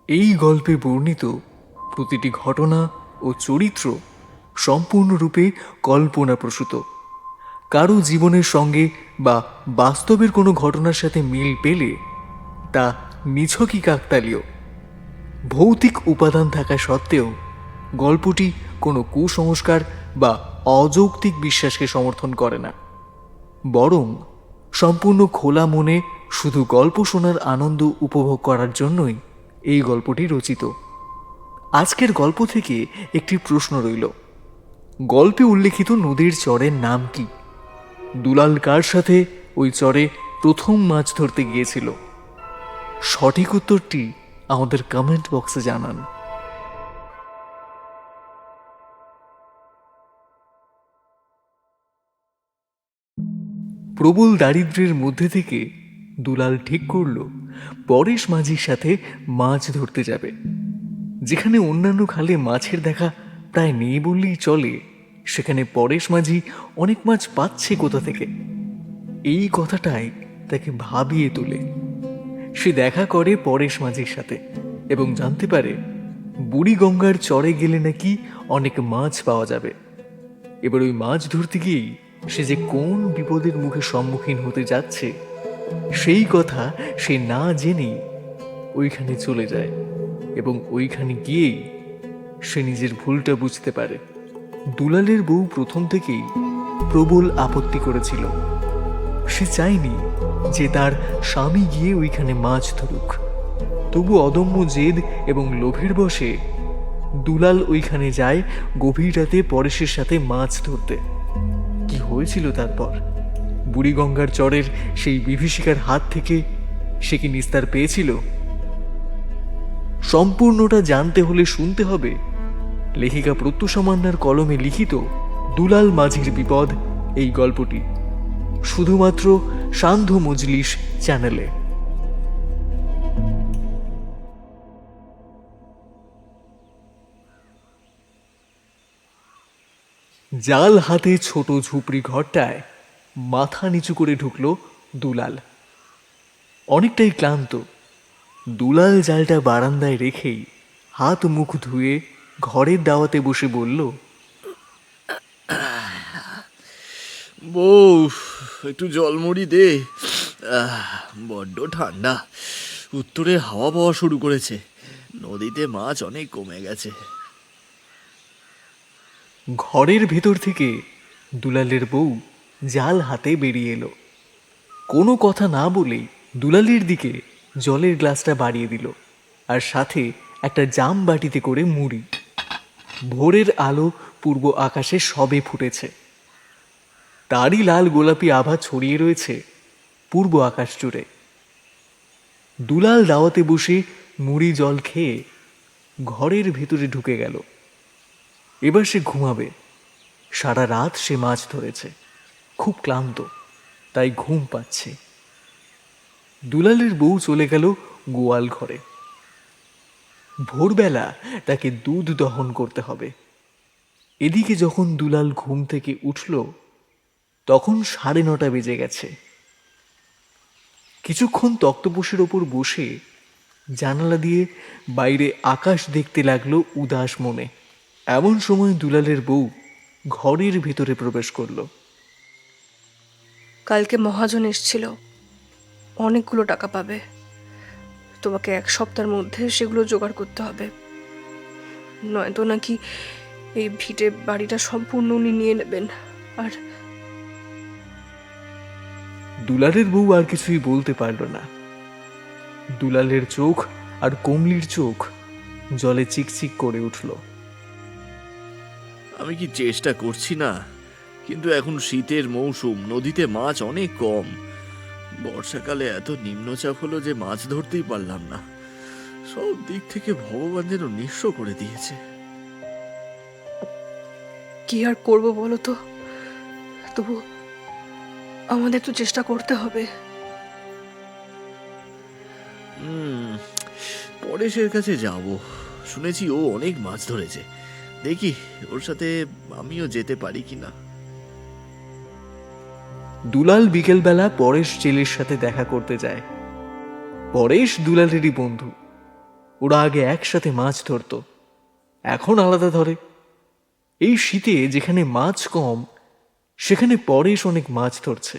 এই গল্পে বর্ণিত প্রতিটি ঘটনা ও চরিত্র সম্পূর্ণরূপে কল্পনাপ্রসূত। কারো জীবনের সঙ্গে বা বাস্তবের কোনো ঘটনার সাথে মিল পেলে তা নিছকই কাকতালীয়। ভৌতিক উপাদান থাকা সত্ত্বেও গল্পটি কোনো কুসংস্কার বা অযৌক্তিক বিশ্বাসকে সমর্থন করে না, বরং সম্পূর্ণ খোলা মনে শুধু গল্প শোনার আনন্দ উপভোগ করার জন্যই এই গল্পটি রচিত। আজকের গল্প থেকে একটি প্রশ্ন রইল, গল্পে উল্লেখিত নদীর চরের নাম কি? দুলাল কার সাথে ওই চরে প্রথম মাছ ধরতে গিয়েছিল? সঠিক উত্তরটি আমাদের কমেন্ট বক্সে জানান। প্রবল দারিদ্র্যের মধ্যে থেকে দুলাল ঠিক করল পরেশ মাঝির সাথে মাছ ধরতে যাবে। যেখানে অন্যান্য খালে মাছের দেখা প্রায় নেই বললেই চলে, সেখানে পরেশ মাঝি অনেক মাছ পাচ্ছে কোথা থেকে? এই কথাটাই তাকে ভাবিয়ে তোলে। সে দেখা করে পরেশ মাঝির সাথে এবং জানতে পারে বুড়িগঙ্গার চরে গেলে নাকি অনেক মাছ পাওয়া যাবে। এবার ওই মাছ ধরতে গিয়েই সে যে কোন বিপদের মুখে সম্মুখীন হতে যাচ্ছে সেই কথা সে না জেনেই ওইখানে চলে যায় এবং ওইখানে গিয়েই সে নিজের ভুলটা বুঝতে পারে। দুলালের বউ প্রথম থেকেই প্রবল আপত্তি করেছিল। সে চায়নি যে তার স্বামী গিয়ে ওইখানে মাছ ধরুক। তবু অদম্য জেদ এবং লোভের বশে দুলাল ওইখানে যায় গভীর রাতে পরেশের সাথে মাছ ধরতে। কি হয়েছিল তারপর? বুড়িগঙ্গার চরের সেই বিভীষিকার হাত থেকে সে কি নিস্তার পেয়েছিল? সম্পূর্ণটা জানতে হলে শুনতে হবে লেখিকা প্রত্যুষা মান্নার কলমে লিখিত দুলাল মাঝির বিপদ এই গল্পটি, শুধুমাত্র সান্ধ্য মজলিস চ্যানেলে। জাল হাতে ছোট ঝুপড়ি ঘরটায় মাথা নিচু করে ঢুকল দুলাল। অনেকটাই ক্লান্ত। দুলাল জালটা বারান্দায় রেখেই হাত মুখ ধুয়ে ঘরের দাওয়াতে বসে বলল, বউ, একটু জলমুড়ি দে। বড্ড ঠান্ডা। উত্তরে হাওয়া পাওয়া শুরু করেছে। নদীতে মাছ অনেক কমে গেছে। ঘরের ভেতর থেকে দুলালের বউ জাল হাতে বেরিয়ে এলো। কোনো কথা না বলেই দুলালের দিকে জলের গ্লাসটা বাড়িয়ে দিল, আর সাথে একটা জাম বাটিতে করে মুড়ি। ভোরের আলো পূর্ব আকাশে সবে ফুটেছে। তারই লাল গোলাপি আভা ছড়িয়ে রয়েছে পূর্ব আকাশ জুড়ে। দুলাল দাওয়াতে বসে মুড়ি জল খেয়ে ঘরের ভেতরে ঢুকে গেল। এবার সে ঘুমাবে। সারা রাত সে মাছ ধরেছে, খুব ক্লান্ত, তাই ঘুম পাচ্ছে। দুলালের বউ চলে গেল গোয়াল ঘরে। ভোরবেলা তাকে দুধ দহন করতে হবে। এদিকে যখন দুলাল ঘুম থেকে উঠল তখন 9:30 বেজে গেছে। কিছুক্ষণ তক্তপোষের ওপর বসে জানালা দিয়ে বাইরে আকাশ দেখতে লাগলো উদাস মনে। এমন সময় দুলালের বউ ঘরের ভেতরে প্রবেশ করলো। কালকে মহাজন এসেছিল, অনেকগুলো টাকা পাবে। তোমাকে 1 সপ্তাহের মধ্যে সেগুলো জোগাড় করতে হবে, নয়তো নাকি এই ভিটে বাড়িটা সম্পূর্ণ উনি নিয়ে নেবেন। আর দুলালের বউ আর কিছুই বলতে পারল না। দুলালের চোখ আর কমলির চোখ জলে চিকচিক করে উঠল। আমি কি চেষ্টা করছি না? কিন্তু এখন শীতের মৌসুম, নদীতে মাছ অনেক কম। বর্ষাকালে এত নিম্নচাপ হলো যে মাছ ধরতেই পারলাম না। সব দিক থেকে ভগবান যেন নিঃস্ব করে দিয়েছে। কি আর করবো বলো তো? তবু আমাদের তো চেষ্টা করতে হবে। পরেশের কাছে যাব। শুনেছি ও অনেক মাছ ধরেছে। দেখি ওর সাথে আমিও যেতে পারি কিনা। দুলাল বিকেলবেলা পরেশ জেলের সাথে দেখা করতে যায়। পরেশ দুলালেরই বন্ধু। ওরা আগে একসাথে মাছ ধরতো, এখন আলাদা ধরে। এই শীতে যেখানে মাছ কম, সেখানে পরেশ অনেক মাছ ধরছে,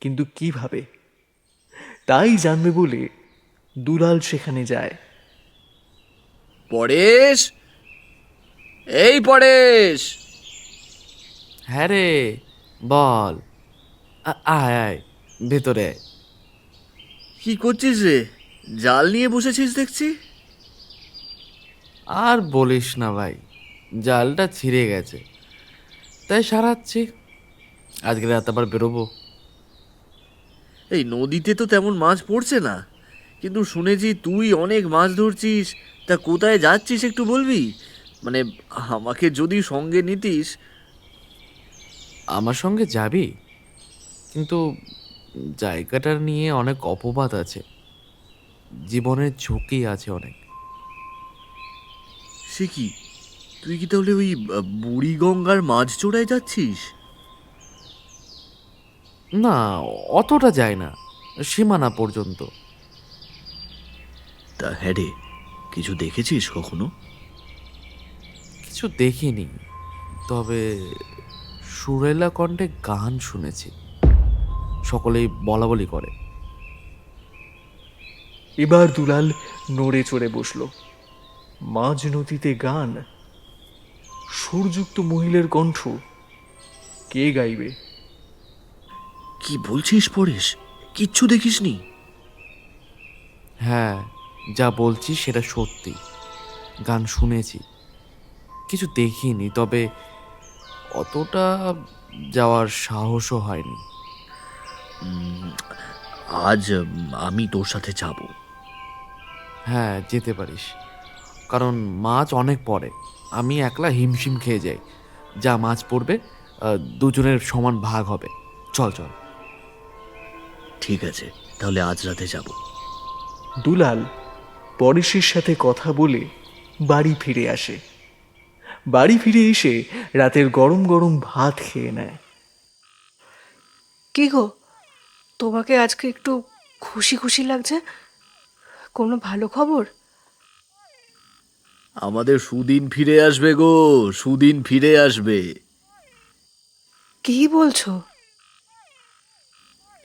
কিন্তু কিভাবে তাই জানবে বলে দুলাল সেখানে যায়। পরেশ, এই পরেশ! হ্যাঁ রে, বল। আয় আয় ভেতরে আয়। কি করছিস রে? জাল নিয়ে বসেছিস দেখছি। আর বলিস না ভাই, জালটা ছিঁড়ে গেছে, তাই সারাচ্ছি। আজকে রাত আবার বেরোবো। এই নদীতে তো তেমন মাছ পড়ছে না, কিন্তু শুনেছি তুই অনেক মাছ ধরছিস। তা কোথায় যাচ্ছিস একটু বলবি? মানে আমাকে যদি সঙ্গে নিতিস। আমার সঙ্গে যাবি, কিন্তু জায়গাটা নিয়ে অনেক অপবাদ আছে, জীবনের ঝুঁকি আছে অনেক। সে কি, তুই কি তাহলে ওই বুড়িগঙ্গার মাছ চোরায় যাচ্ছিস? না, অতটা যায় না, সীমানা পর্যন্ত। তা হ্যাঁ রে, কিছু দেখেছিস কখনো? কিছু দেখিনি, তবে সুরেলা কণ্ঠে গান শুনেছি, সকলেই বলা বলি করে। এবার দুলাল নড়ে চড়ে বসল। মাঝ নদীতে গান, সুরযুক্ত মহিলার কণ্ঠ, কে গাইবে? কি বলছিস পরেশ? কিচ্ছু দেখিসনি? হ্যাঁ, যা বলছি সেটা সত্যি। গান শুনেছি, কিছু দেখিনি, তবে অতটা যাওয়ার সাহসও হয়নি। আজ আমি তোর সাথে যাব। হ্যাঁ, যেতে পারিস, কারণ মাছ অনেক পড়ে। আমি একলা হিমশিম খেয়ে যাই। যা মাছ পড়বে দুজনের সমান ভাগ হবে। চল চল। ঠিক আছে, তাহলে আজ রাতে যাব। দুলাল পরেশের সাথে কথা বলে বাড়ি ফিরে আসে। বাড়ি ফিরে এসে রাতের গরম গরম ভাত খেয়ে নেয়। কি গো, তোমাকে আজকে একটু খুশি খুশি লাগছে? কোনো ভালো খবর? আমাদের সুদিন ফিরে আসবে গো, সুদিন ফিরে আসবে। কি বলছো?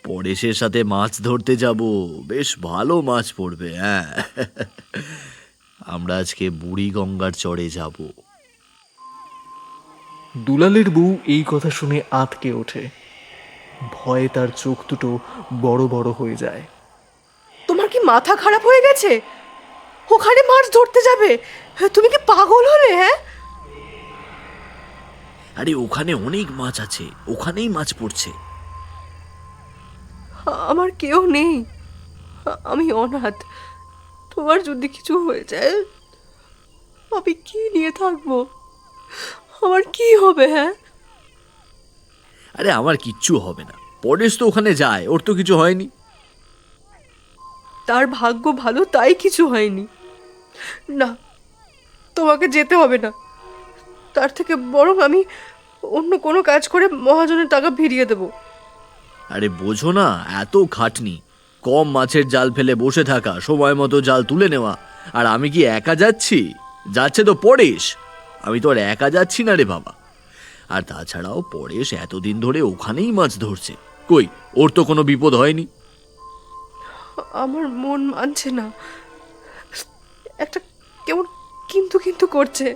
পরেশের সাথে মাছ ধরতে যাব, বেশ ভালো মাছ পড়বে। হ্যাঁ, আমরা আজকে বুড়িগঙ্গার চরে যাব। দুলালের বউ এই কথা শুনে আঁতকে ওঠে। ভয়ে তার চোখ দুটো বড় বড় হয়ে যায়। তোমার কি মাথা খারাপ হয়ে গেছে? ওখানে মাছ ধরতে যাবে? তুমি কি পাগল হলে? হ্যাঁ, আরে ওখানে অনেক মাছ আছে, ওখানেই মাছ পড়ছে। আমার কেউ নেই, আমি অনাথ। তোমার যদি কিছু হয়ে যায়, আমি কি নিয়ে থাকবো? আমার কি হবে? হ্যাঁ, আরে আমার কিচ্ছু হবে না, পরেশ তো ওখানে যায়, ওর তো কিছু হয়নি। তার ভাগ্য ভালো, তাই কিছু হয়নি। না, তোমাকে যেতে হবে না। তার থেকে বরং আমি অন্য কোনো কাজ করে মহাজনের টাকা ফিরিয়ে দেবো। আরে বোঝো না, এত খাটনি, কম মাছের জাল ফেলে বসে থাকা, সময় মতো জাল তুলে নেওয়া। আর আমি কি একা যাচ্ছি? যাচ্ছে তো পরেশ, আমি তো আর একা যাচ্ছি না রে বাবা। আর তাছাড়াও পরেশ এতদিন ধরে ওখানেই মাছ ধরছে, কই ওর তো কোনো বিপদ হয়নি। আমার মন মানছে না, একটা কেমন কিন্তু কিন্তু করছে।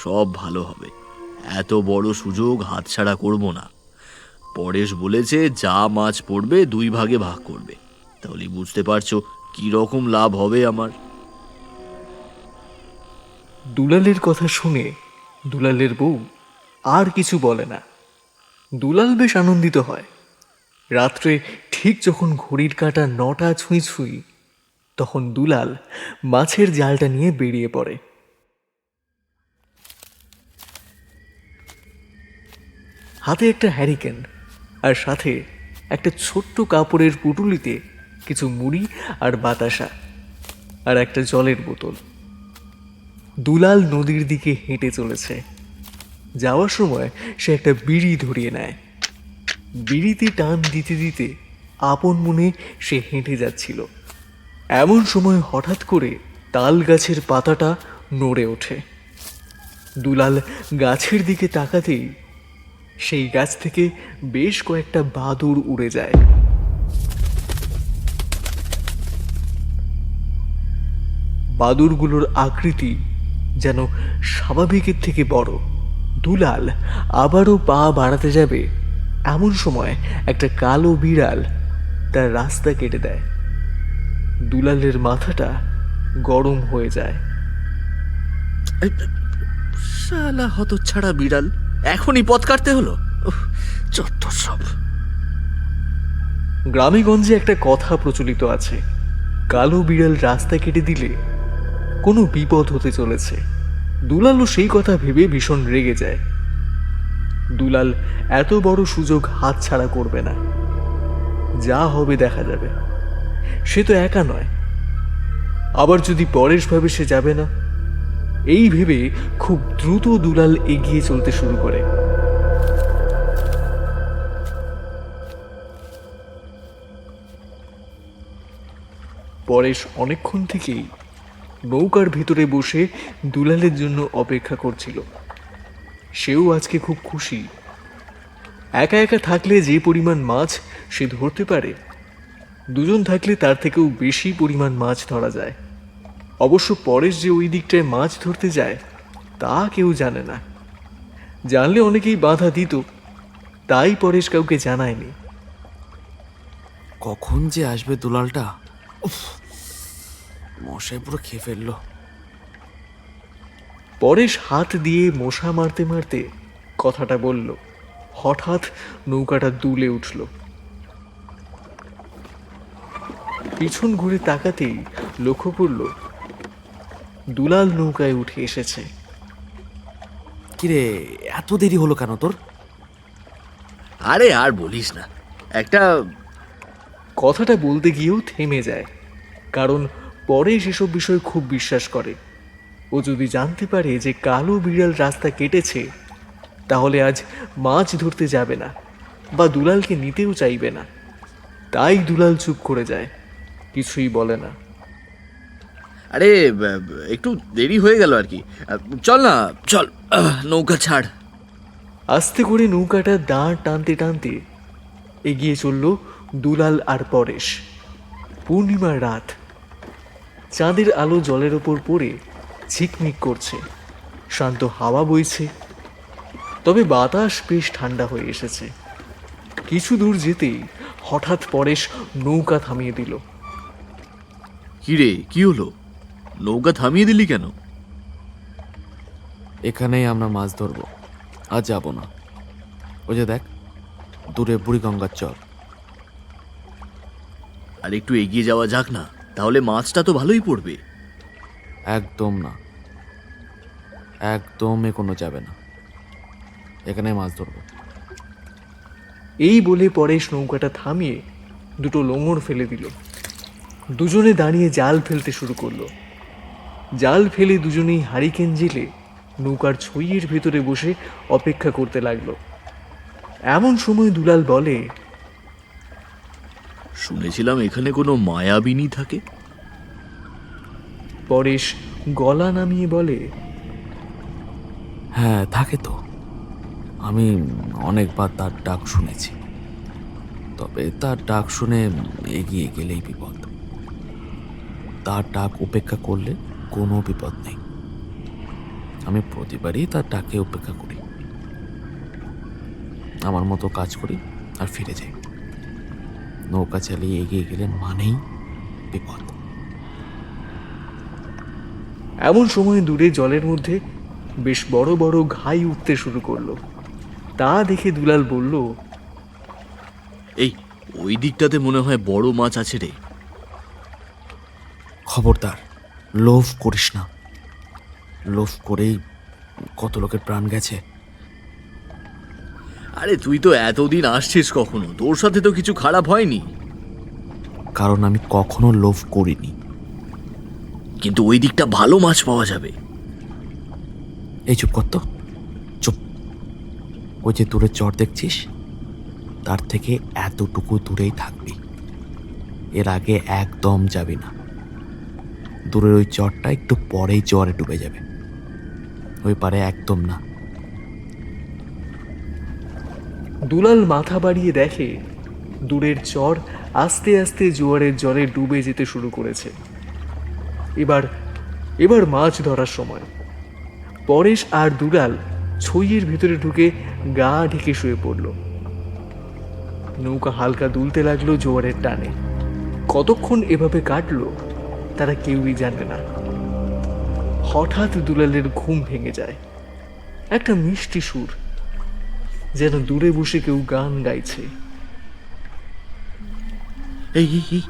সব ভালো হবে, এত বড় সুযোগ হাতছাড়া করব না। পরেশ বলেছে যা মাছ পড়বে 2 ভাগে ভাগ করবে, তাহলে বুঝতে পারছো কি রকম লাভ হবে আমার। দুলালের কথা শুনে দুলালের বউ আর কিছু বলে না। দুলাল বেশ আনন্দিত হয়। রাত্রে ঠিক যখন ঘড়ির কাঁটা 9টা ছুঁই ছুঁই, তখন দুলাল মাছের জালটা নিয়ে বেরিয়ে পড়ে। হাতে একটা হ্যারিকেন, আর সাথে একটা ছোট্ট কাপড়ের পুটুলিতে কিছু মুড়ি আর বাতাসা, আর একটা জলের বোতল। দুলাল নদীর দিকে হেঁটে চলেছে। যাওয়ার সময় সে একটা বিড়ি ধরিয়ে নেয়। বিড়িতে টান দিতে দিতে আপন মনে সে হেঁটে যাচ্ছিল। এমন সময় হঠাৎ করে তাল গাছের পাতাটা নড়ে ওঠে। দুলাল গাছের দিকে তাকাতেই সেই গাছ থেকে বেশ কয়েকটা বাদুড় উড়ে যায়। বাদুড়গুলোর আকৃতি যেন স্বাভাবিকের থেকে বড়। দুলাল আবারও পা বাড়াতে যাবে, এমন সময় একটা কালো বিড়াল তার রাস্তা কেটে দেয়। দুলালের মাথাটা গরম হয়ে যায়। এই, শালা হতচ্ছাড়া বিড়াল, এখনই পথ কাটতে হলো। উফ, চত্বর সব। গ্রামেগঞ্জে একটা কথা প্রচলিত আছে, কালো বিড়াল রাস্তা কেটে দিলে কোনো বিপদ হতে চলেছে। দুলালও সেই কথা ভেবে ভীষণ রেগে যায়। দুলাল এত বড় সুযোগ হাতছাড়া করবে না, যা হবে দেখা যাবে। সে তো একা নয়, আবার যদি পরেশ ভাবে সে যাবে না, এই ভেবে খুব দ্রুত দুলাল এগিয়ে চলতে শুরু করে। পরেশ অনেকক্ষণ থেকেই নৌকার ভিতরে বসে দুলালের জন্য অপেক্ষা করছিল। সেও আজকে খুব খুশি। একা একা থাকলে যে পরিমাণ মাছ সে ধরতে পারে, দুজন থাকলে তার থেকেও বেশি পরিমাণ মাছ ধরা যায়। অবশ্য পরেশ যে ওই দিকটায় মাছ ধরতে যায় তা কেউ জানে না। জানলে অনেকেই বাধা দিত, তাই পরেশ কাউকে জানায়নি। কখন যে আসবে দুলালটা, উফ, মশাই পুরো খেয়ে ফেললো। পরেশ হাত দিয়ে মশা মারতে মারতে কথাটা বলল। হঠাৎ নৌকাটা দুলে উঠল। পিছন ঘুরে তাকাতেই লক্ষ্য করল দুলাল নৌকায় উঠে এসেছে। কিরে, এত দেরি হলো কেন তোর? আরে আর বলিস না, একটা কথাটা বলতে গিয়েও থেমে যায়, কারণ পরেশ এসব বিষয় খুব বিশ্বাস করে। ও যদি জানতে পারে যে কালো বিড়াল রাস্তা কেটেছে, তাহলে আজ মাছ ধরতে যাবে না বা দুলালকে নিতেও চাইবে না। তাই দুলাল চুপ করে যায়, কিছুই বলে না। আরে একটু দেরি হয়ে গেল আর কি। চল না, চল, নৌকা ছাড়। আস্তে করে নৌকাটা দাঁড় টানতে টানতে এগিয়ে চলল দুলাল আর পরেশ। পূর্ণিমার রাত, চাঁদের আলো জলের ওপর পড়ে ঝিকমিক করছে, শান্ত হাওয়া বইছে, তবে বাতাস বেশ ঠান্ডা হয়ে এসেছে। কিছু দূর যেতেই হঠাৎ পরেশ নৌকা থামিয়ে দিল। কি রে, কি হলো? নৌকা থামিয়ে দিলি কেন? এখানেই আমরা মাছ ধরবো, আজ যাবো না। ওই যে দেখ, দূরে বুড়িগঙ্গার চর। আর একটু এগিয়ে যাওয়া যাক না, তাহলে মাছটা তো ভালোই পড়বে। একদম না, একদম এগোনো যাবে না, এখানে মাছ ধরবো। এই বলে পরেশ নৌকাটা থামিয়ে দুটো লোঙর ফেলে দিল। দুজনে দাঁড়িয়ে জাল ফেলতে শুরু করলো। জাল ফেলে দুজনেই হারিকেন জেলে নৌকার ছইয়ের ভেতরে বসে অপেক্ষা করতে লাগলো। এমন সময় দুলাল বলে, শুনেছিলাম এখানে কোনো মায়াবিনী থাকে। পরেশ গলা নামিয়ে বলে, হ্যাঁ থাকে তো, আমি অনেকবার তার ডাক শুনেছি। তবে তার ডাক শুনে এগিয়ে গেলেই বিপদ, তার ডাক উপেক্ষা করলে কোনো বিপদ নেই। আমি প্রতিবারই তার ডাকে উপেক্ষা করি, আমার মতো কাজ করি আর ফিরে যাই। নৌকা চালিয়ে এগিয়ে গেলে মানেই বিপদ। এমন সময় দূরে জলের মধ্যে বেশ বড় বড় ঘাই উঠতে শুরু করলো। তা দেখে দুলাল বলল, এই ওই দিকটাতে মনে হয় বড় মাছ আছে রে। খবরদার, লোভ করিস না, লোভ করেই কত লোকের প্রাণ গেছে। আরে তুই তো এতদিন আসছিস, কখনো তোর সাথে তো কিছু খারাপ হয়নি। কারণ আমি কখনো লোভ করিনি। কিন্তু ওই দিকটা ভালো মাছ পাওয়া যাবে। এই চুপ কর তো, চুপ। ওই যে দূরে চর দেখছিস, তার থেকে এতটুকু দূরেই থাকবি। এর আগে একদম যাবি না। দূরের ওই চরটা একটু পরেই জোয়ারে ডুবে যাবে, ওই পারে একদম না। দুলাল মাথা বাড়িয়ে দেখে দূরের চর আস্তে আস্তে জোয়ারের জলে ডুবে যেতে শুরু করেছে। এবার এবার মাছ ধরার সময়। পরেশ আর দুলাল ছইয়ের ভেতরে ঢুকে গা ঢেকে শুয়ে পড়ল। নৌকা হালকা দুলতে লাগলো জোয়ারের টানে। কতক্ষণ এভাবে কাটলো তারা কেউই জানে না। হঠাৎ দুলালের ঘুম ভেঙে যায়। একটা মিষ্টি সুর, যেন দূরে বসে কেউ গান গাইছে। এই এই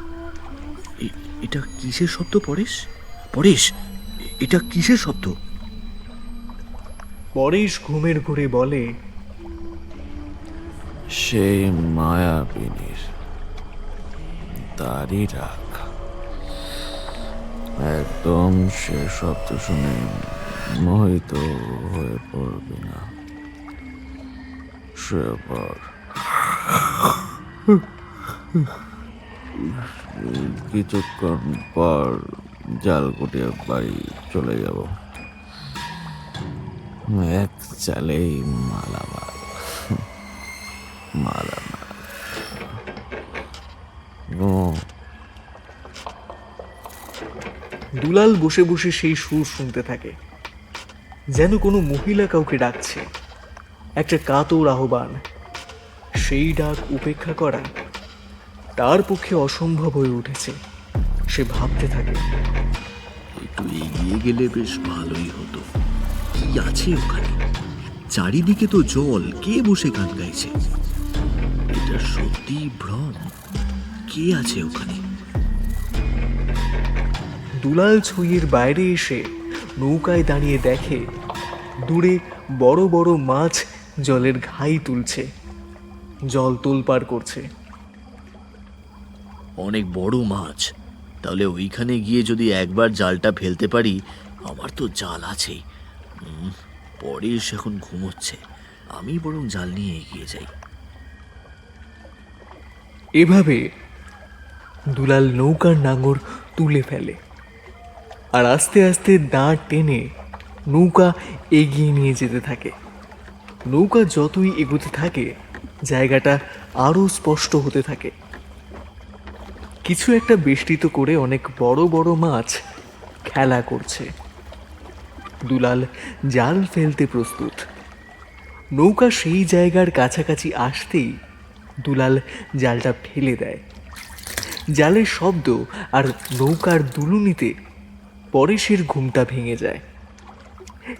এই, এটা কিসের শব্দ পরেশ? পরেশ, এটা কিসের শব্দ? পরেশ ঘুমের ঘুরে বলে, সেই মায়াবিনীর দাড়ি রাখ। একদম সে শব্দ শুনে মোহিত হয়ে পড়বি না। সেবার কিছুক্ষণ পর জাল গুটিয়ে বাড়ি চলে যাব। এক চালেই মালামাল মালামাল। দুলাল বসে বসে সেই সুর শুনতে থাকে, যেন কোনো মহিলা কাউকে ডাকছে। একটা কাতর আহ্বান। সেই ডাক উপেক্ষা করা তার পক্ষে অসম্ভব হয়ে উঠেছে। সে ভাবতে থাকে, একটু এগিয়ে গেলে বেশ ভালোই হতো। কি আছে ওখানে? চারিদিকে তো জল, কে বসে গান গাইছে? এটা সত্যি ভ্রম? কে আছে ওখানে? দুলাল ছইয়ের বাইরে এসে নৌকায় দাঁড়িয়ে দেখে দূরে বড় বড় মাছ জলের ঘাই তুলছে, জল তোলপাড় করছে। অনেক বড় মাছ। তাহলে ওইখানে গিয়ে যদি একবার জালটা ফেলতে পারি। আমার তো জাল আছেই। পরেশ এখন ঘুমোচ্ছে, আমি বরং জাল নিয়ে এগিয়ে যাই। এভাবে দুলাল নৌকার নাঙর তুলে ফেলে আর আস্তে আস্তে দাঁড় টেনে নৌকা এগিয়ে নিয়ে যেতে থাকে। নৌকা যতই এগোতে থাকে জায়গাটা আরো স্পষ্ট হতে থাকে। কিছু একটা বেষ্টিত করে অনেক বড় বড় মাছ খেলা করছে। দুলাল জাল ফেলতে প্রস্তুত। নৌকা সেই জায়গার কাছাকাছি আসতেই দুলাল জালটা ফেলে দেয়। জালের শব্দ আর নৌকার দুলুনিতে পরেশের ঘুমটা ভেঙে যায়।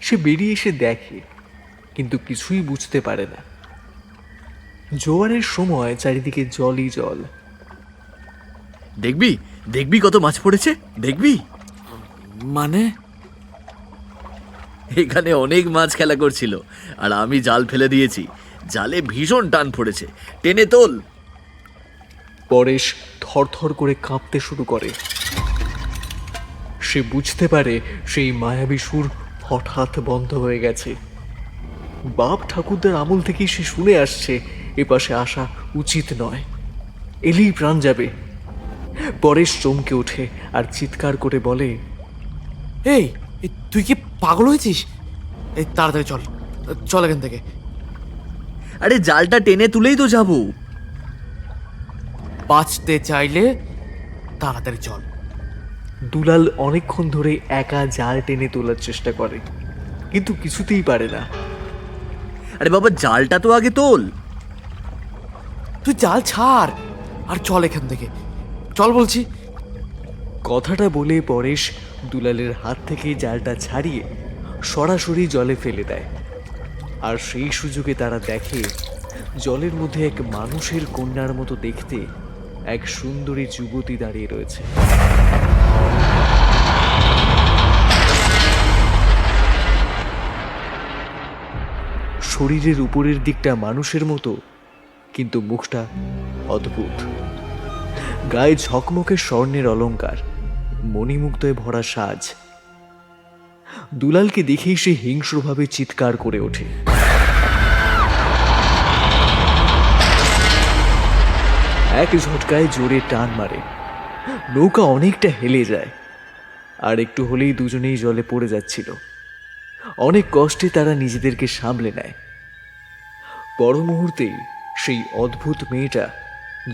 সে বেরিয়ে এসে দেখে, কিন্তু কিছুই বুঝতে পারে না। জোয়ারের সময় চারিদিকে জলই জল। দেখবি দেখবি কত মাছ পড়েছে, দেখবি? মানে এখানে অনেক মাছ খেলা করছিল, আর আমি জাল ফেলে দিয়েছি। জালে ভীষণ টান পড়েছে, টেনে তোল। পরেশ থরথর করে কাঁপতে শুরু করে। সে বুঝতে পারে সেই মায়াবী সুর হঠাৎ বন্ধ হয়ে গেছে। বাপ ঠাকুরদার আমল থেকেই সে শুনে আসছে এপাশে আসা উচিত নয়, এলেই প্রাণ যাবে। পরেশ চমকে ওঠে আর চিৎকার করে বলে, এই তুই কি পাগল হয়েছিস? এই তাড়াতাড়ি চল, চল এখান থেকে। আরে জালটা টেনে তুলেই তো যাবো। বাঁচতে চাইলে তাড়াতাড়ি চল। দুলাল অনেকক্ষণ ধরে একা জাল টেনে তোলার চেষ্টা করে, কিন্তু কিছুতেই পারে না। আরে বাবা, জালটা তো আগে তোল। তুই জাল ছাড় আর চল এখান থেকে, চল বলছি। কথাটা বলে পরেশ দুলালের হাত থেকে জালটা ছাড়িয়ে সরাসরি জলে ফেলে দেয়। আর সেই সুযোগে তারা দেখে জলের মধ্যে এক মানুষের কন্যার মতো দেখতে এক সুন্দরী যুবতী দাঁড়িয়ে রয়েছে। শরীরের উপরের দিকটা মানুষের মতো, কিন্তু মুখটা অদ্ভুত। গায়ে ঝকমকে স্বর্ণের অলংকার, মণিমুক্তয় ভরা সাজ। দুলালকে দেখেই সে হিংস্রভাবে চিৎকার করে ওঠে। এক ঝটকায় জোরে টান মারে নৌকা অনেকটা হেলে যায়, আর একটু হলেই দুজনেই জলে পড়ে যাচ্ছিল। অনেক কষ্টে তারা নিজেদেরকে সামলে নেয়। পর মুহূর্তেই সেই অদ্ভুত মেয়েটা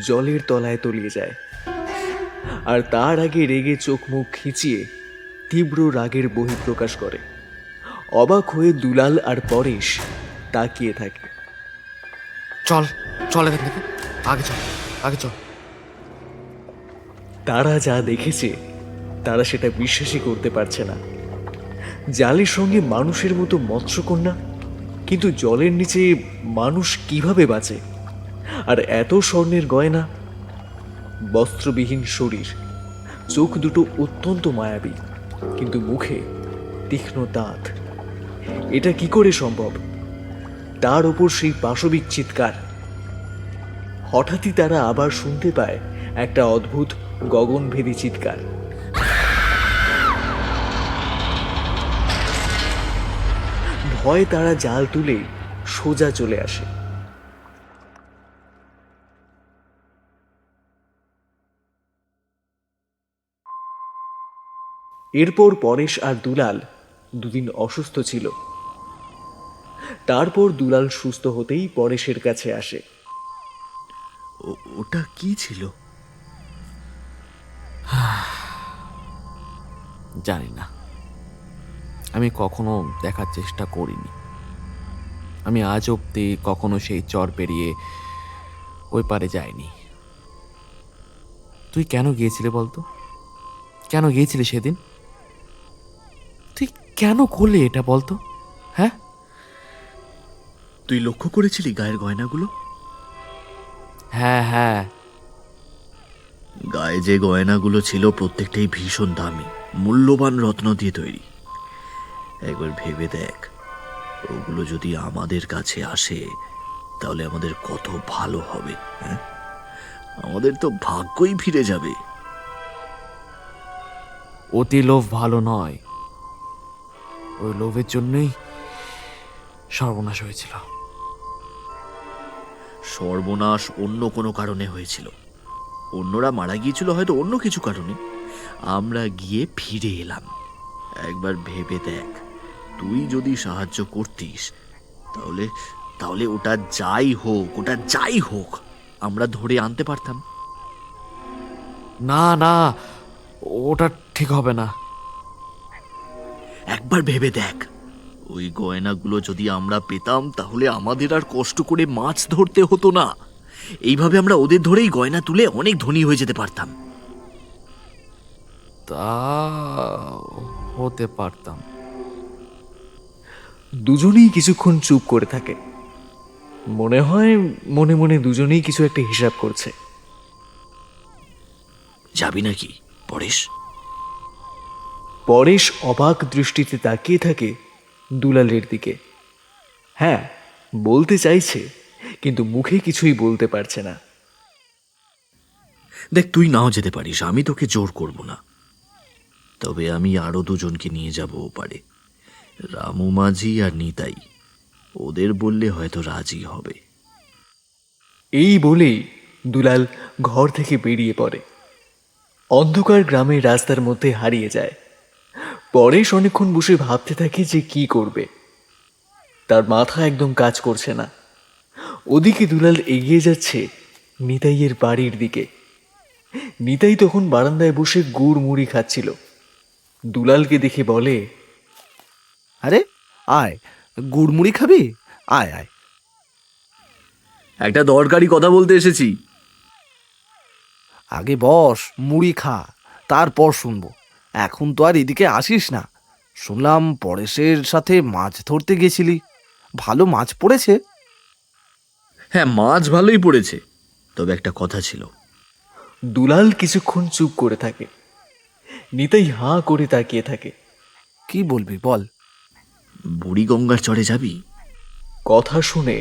জলের তলায় তলিয়ে যায়, আর তার আগে রেগে চোখ মুখ খিচিয়ে তীব্র রাগের বহিঃপ্রকাশ করে। অবাক হয়ে দুলাল আর পরেশ তাকিয়ে থাকে। চল চল এখান থেকে, আগে চল, আগে চল। তারা যা দেখেছে তারা সেটা বিশ্বাসই করতে পারছে না। জালের সঙ্গে মানুষের মতো মৎস্যকন্যা, কিন্তু জলের নিচে মানুষ কিভাবে বাঁচে? আর এত স্বর্ণের গয়না, বস্ত্রবিহীন শরীর, চোখ দুটো অত্যন্ত মায়াবী, কিন্তু মুখে তীক্ষ্ণ দাঁত। এটা কি করে সম্ভব? তার ওপর সেই পাশবিক চিৎকার। হঠাৎই তারা আবার শুনতে পায় একটা অদ্ভুত গগনভেদী চিৎকার। ভয়ে তারা জাল তুলে সোজা চলে আসে। এরপর পরেশ আর দুলাল দুদিন অসুস্থ ছিল। তারপর দুলাল সুস্থ হতেই পরেশের কাছে আসে। ওটা কি ছিল? জানি না, আমি কখনো দেখার চেষ্টা করিনি। আমি আজ অব্দি কখনো সেই চর পেরিয়ে ওই পারে যাইনি। তুই কেন গিয়েছিলে বলতো? কেন গিয়েছিলি সেদিন? তুই কেন করলি এটা বলতো? হ্যাঁ, তুই লক্ষ্য করেছিলি গায়ের গয়নাগুলো? হ্যাঁ হ্যাঁ, গায়ে যে গয়নাগুলো ছিল প্রত্যেকটাই ভীষণ দামি, মূল্যবান রত্ন দিয়ে তৈরি। একবার ভেবে দেখ, ওগুলো যদি আমাদের কাছে আসে তাহলে আমাদের কত ভালো হবে। হ্যাঁ, আমাদের তো ভাগ্যই ফিরে যাবে। অতি লোভ ভালো নয়। ওই লোভের জন্যই সর্বনাশ হয়েছিল। সর্বনাশ অন্য কোনো কারণে হয়েছিল। অন্যরা মারা গিয়েছিল হয়তো অন্য কিছু কারণে, আমরা গিয়ে ফিরে এলাম। একবার ভেবে দেখ, তুই যদি সাহায্য করতিস তাহলে তাহলে ওটা যাই হোক আমরা ধরে আনতে পারতাম। না না, ওটা ঠিক হবে না। একবার ভেবে দেখ, ওই গয়নাগুলো যদি আমরা পেতাম তাহলে আমাদের আর কষ্ট করে মাছ ধরতে হতো না। এইভাবে আমরা ওদের ধরেই গয়না তুলে অনেক ধনী হয়ে যেতে পারতাম। তা হতে পারতাম। দুজনেই কিছুক্ষণ চুপ করে থাকে। মনে হয় মনে মনে দুজনেই কিছু একটা হিসাব করছে। যাবি নাকি পরেশ? পরেশ অবাক দৃষ্টিতে তাকিয়ে থাকে দুলালের দিকে। হ্যাঁ, বলতে চাইছে, কিন্তু মুখে কিছুই বলতে পারছে না। দেখ, তুই নাও যেতে পারিস, আমি তোকে জোর করব না। তবে আমি আরো দুজনকে নিয়ে যাব ওপারে, রামু মাঝি আর নিতাই। ওদের বললে হয়তো রাজি হবে। এই বলেই দুলাল ঘর থেকে বেরিয়ে পড়ে। অন্ধকার গ্রামের রাস্তার মধ্যে হারিয়ে যায়। পরেশ অনেকক্ষণ বসে ভাবতে থাকে যে কি করবে। তার মাথা একদম কাজ করছে না। ওদিকে দুলাল এগিয়ে যাচ্ছে নিতাইয়ের বাড়ির দিকে। নিতাই তখন বারান্দায় বসে গুড় মুড়ি খাচ্ছিল। দুলালকে দেখে বলে, আরে আয়, গুড়মুড়ি খাবি? আয় আয়। একটা দরকারি কথা বলতে এসেছি। আগে বস, মুড়ি খা, তারপর শুনবো। এখন তো আর এদিকে আসিস না। শুনলাম পরেশের সাথে মাছ ধরতে গেছিলি, ভালো মাছ পড়েছে? হ্যাঁ, মাছ ভালোই পড়েছে, তবে একটা কথা ছিল। দুলাল কিছুক্ষণ চুপ করে থাকে। নিতাই হাঁ করে তাকিয়ে থাকে। কি বলবি বল। বুড়িগঙ্গার চরে যাবি? কথা শুনে